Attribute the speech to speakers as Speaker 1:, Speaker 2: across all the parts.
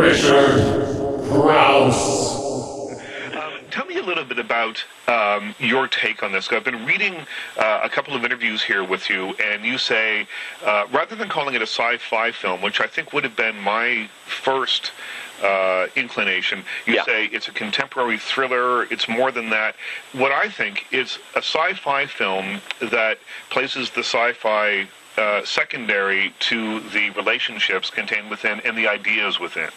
Speaker 1: Richard Crouse.
Speaker 2: Tell me a little bit about your take on this. I've been reading a couple of interviews here with you, and you say, rather than calling it a sci-fi film, which I think would have been my first inclination, you say it's a contemporary thriller. It's more than that. What I think is a sci-fi film that places the sci-fi secondary to the relationships contained within and the ideas within.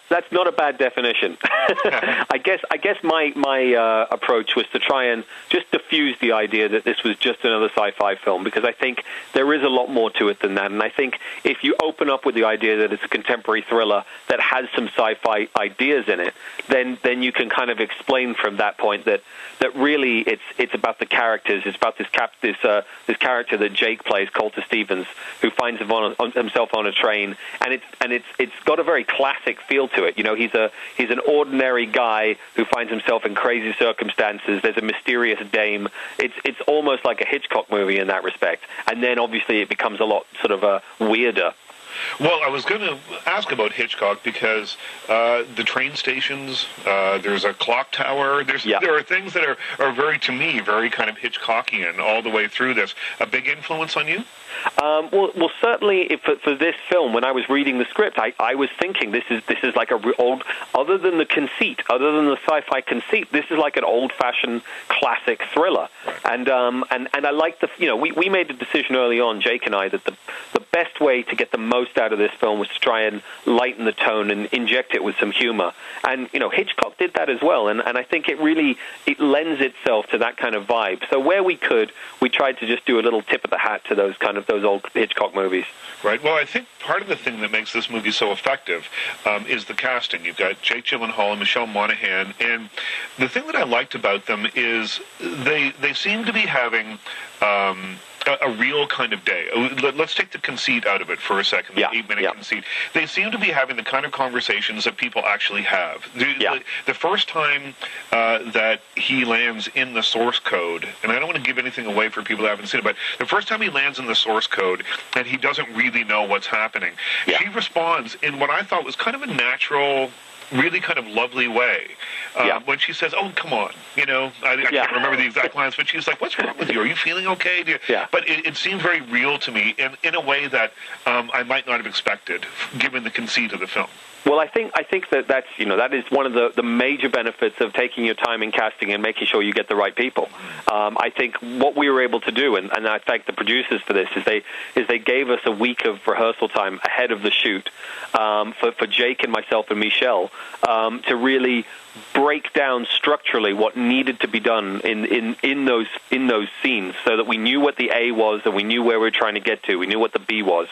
Speaker 3: That's not a bad definition. I guess my approach was to try and just diffuse the idea that this was just another sci-fi film, because I think there is a lot more to it than that. And I think if you open up with the idea that it's a contemporary thriller that has some sci-fi ideas in it, then you can kind of explain from that point that really it's about the characters. It's about this character that Jake plays, Colter Stevens, who finds himself on a train, and it's got a very classic feel to it. You know, he's an ordinary guy who finds himself in crazy circumstances. There's a mysterious dame. It's almost like a Hitchcock movie in that respect. And then obviously it becomes a lot sort of weirder.
Speaker 2: Well, I was going to ask about Hitchcock because the train stations, there's a clock tower, there are things that are very, to me, very kind of Hitchcockian all the way through this. A big influence on you?
Speaker 3: Well, certainly for this film, when I was reading the script, I was thinking this is like other than the conceit, other than the sci-fi conceit, this is like an old-fashioned classic thriller. Right. And I like we made the decision early on, Jake and I, that the best way to get the most out of this film was to try and lighten the tone and inject it with some humor. And Hitchcock did that as well, and I think it lends itself to that kind of vibe. So where we could, we tried to just do a little tip of the hat to those old Hitchcock movies.
Speaker 2: Right. Well, I think part of the thing that makes this movie so effective is the casting. You've got Jake Gyllenhaal and Michelle Monaghan, and the thing that I liked about them is they seem to be having a real kind of day. Let's take the conceit out of it for a second, the 8-minute conceit. They seem to be having the kind of conversations that people actually have. The first time that he lands in the source code, and I don't want to give anything away for people who haven't seen it, but the first time he lands in the source code and he doesn't really know what's happening, she responds in what I thought was kind of a natural, really kind of lovely way. When she says, "Oh, come on," I can't remember the exact lines, but she's like, "What's wrong with you? Are you feeling okay?" But it seemed very real to me in a way that I might not have expected, given the conceit of the film.
Speaker 3: Well, I think that is one of the major benefits of taking your time in casting and making sure you get the right people. I think what we were able to do, and I thank the producers for this, is they gave us a week of rehearsal time ahead of the shoot for Jake and myself and Michelle to really break down structurally what needed to be done in those scenes, so that we knew what the A was and we knew where we were trying to get to. We knew what the B was,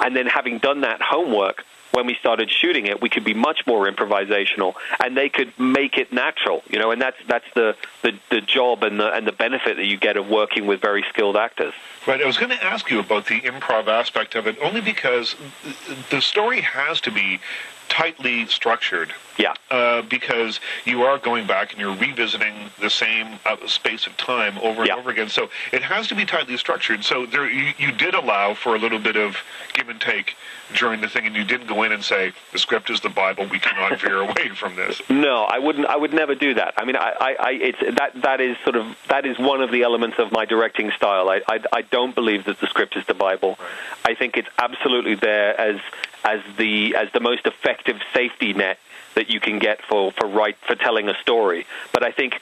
Speaker 3: and then having done that homework, when we started shooting it, we could be much more improvisational, and they could make it natural, and that's the job and the benefit that you get of working with very skilled actors.
Speaker 2: Right. I was going to ask you about the improv aspect of it, only because the story has to be tightly structured. Because you are going back and you're revisiting the same space of time over and over again. So it has to be tightly structured. So you did allow for a little bit of give and take during the thing, and you didn't go in and say, the script is the Bible, we cannot veer away from this.
Speaker 3: No, I wouldn't. I would never do that. I mean, that is one of the elements of my directing style. I don't believe that the script is the Bible. Right. I think it's absolutely there as the most effective safety net that you can get for telling a story. But I think,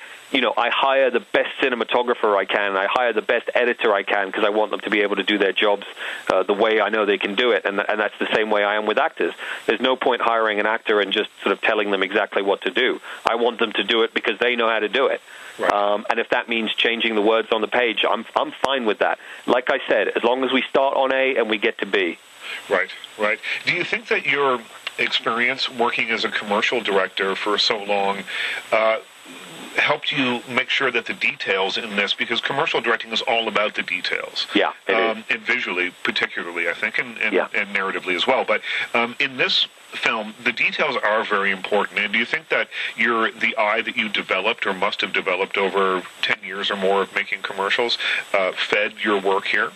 Speaker 3: I hire the best cinematographer I can, I hire the best editor I can, because I want them to be able to do their jobs the way I know they can do it, and that's the same way I am with actors. There's no point hiring an actor and just sort of telling them exactly what to do. I want them to do it because they know how to do it. Right. And if that means changing the words on the page, I'm fine with that. Like I said, as long as we start on A and we get to B.
Speaker 2: Right. Do you think that your experience working as a commercial director for so long helped you make sure that the details in this, because commercial directing is all about the details.
Speaker 3: Yeah, it is.
Speaker 2: And visually, particularly, I think, and narratively as well. But in this film, the details are very important. And do you think that the eye that you developed, or must have developed over 10 years or more of making commercials, fed your work here?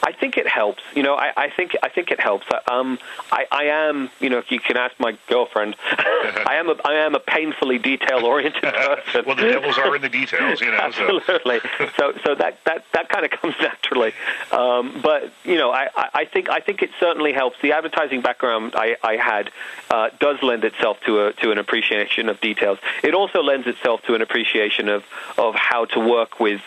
Speaker 3: I think it helps. I think it helps. I am, if you can ask my girlfriend, I am a painfully detail-oriented person.
Speaker 2: Well, the devils are in the details,
Speaker 3: Absolutely. So that kind of comes naturally. But I think it certainly helps. The advertising background I had does lend itself to an appreciation of details. It also lends itself to an appreciation of how to work with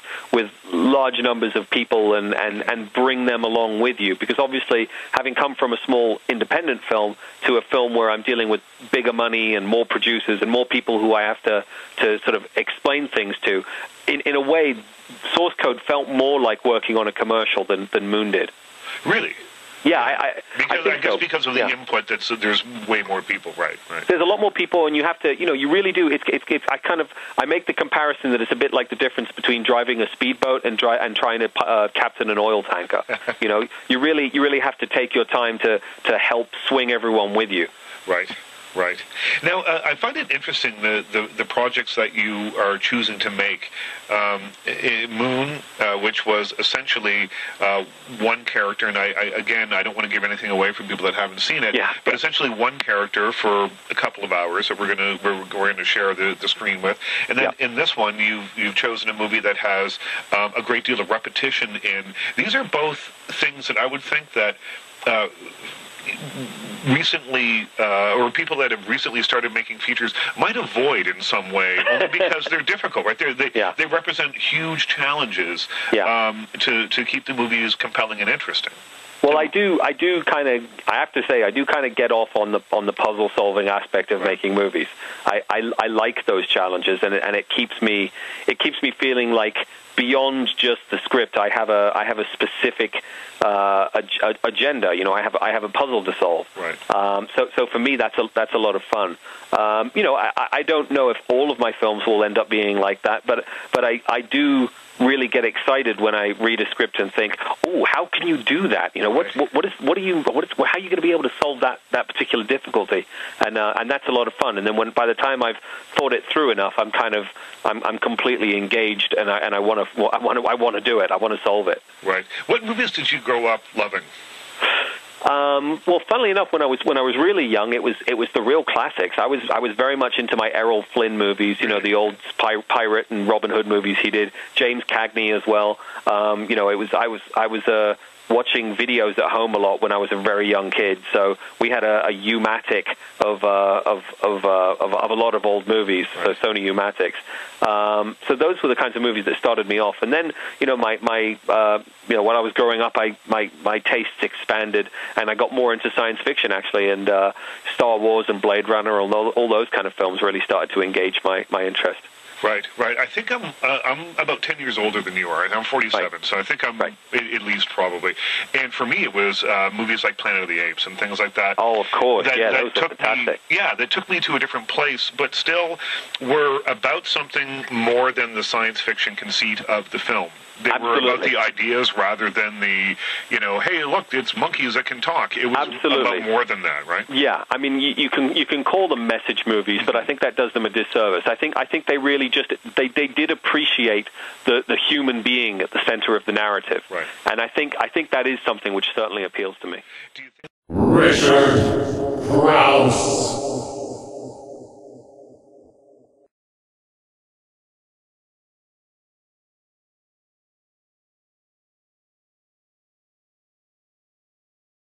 Speaker 3: large numbers of people and bring them along with you, because obviously having come from a small independent film to a film where I'm dealing with bigger money and more producers and more people who I have to sort of explain things to, in a way, Source Code felt more like working on a commercial than Moon did.
Speaker 2: Really?
Speaker 3: Yeah, I think
Speaker 2: guess because of the input, there's way more people, right?
Speaker 3: There's a lot more people, and you have to, you really do. I make the comparison that it's a bit like the difference between driving a speedboat and trying to captain an oil tanker. You really have to take your time to help swing everyone with you.
Speaker 2: Right. Now, I find it interesting the projects that you are choosing to make. Moon, which was essentially one character, and I don't want to give anything away from people that haven't seen it.
Speaker 3: Yeah.
Speaker 2: But essentially one character for a couple of hours that we're going to share the screen with, and then in this one you've chosen a movie that has a great deal of repetition in. These are both things that I would think that. Recently, or people that have recently started making features might avoid in some way, only because they're difficult, right? They represent huge challenges to keep the movies compelling and interesting.
Speaker 3: Well, I do kind of. I have to say, I do kind of get off on the puzzle solving aspect of making movies. I like those challenges, and it keeps me feeling like beyond just the script, I have a specific agenda. I have a puzzle to solve.
Speaker 2: Right.
Speaker 3: So for me, that's a lot of fun. I don't know if all of my films will end up being like that, but I do really get excited when I read a script and think, oh, how can you do that? How are you going to be able to solve that particular difficulty? And that's a lot of fun. And then by the time I've thought it through enough, I'm completely engaged, and I want to do it. I want to solve it.
Speaker 2: Right. What movies did you grow up loving?
Speaker 3: Well, funnily enough, when I was really young, it was the real classics. I was very much into my Errol Flynn movies, the old pirate and Robin Hood movies he did. James Cagney as well. I was watching videos at home a lot when I was a very young kid. So we had a U-matic of a lot of old movies, so Sony U-matics. So those were the kinds of movies that started me off. And then, when I was growing up, my tastes expanded, and I got more into science fiction actually, and Star Wars and Blade Runner, all those kind of films really started to engage my interest.
Speaker 2: Right. I think I'm about 10 years older than you are. I'm 47, so I think I'm at least probably. And for me, it was movies like Planet of the Apes and things like that.
Speaker 3: Oh, of course.
Speaker 2: That
Speaker 3: those were fantastic.
Speaker 2: That took me to a different place, but still were about something more than the science fiction conceit of the film. They were about the ideas rather than the, hey, look, it's monkeys that can talk. It was about more than that, right?
Speaker 3: Yeah, I mean, you can call them message movies, but I think that does them a disservice. I think they really they did appreciate the human being at the center of the narrative,
Speaker 2: right?
Speaker 3: And I think that is something which certainly appeals to me.
Speaker 1: Richard Crouse.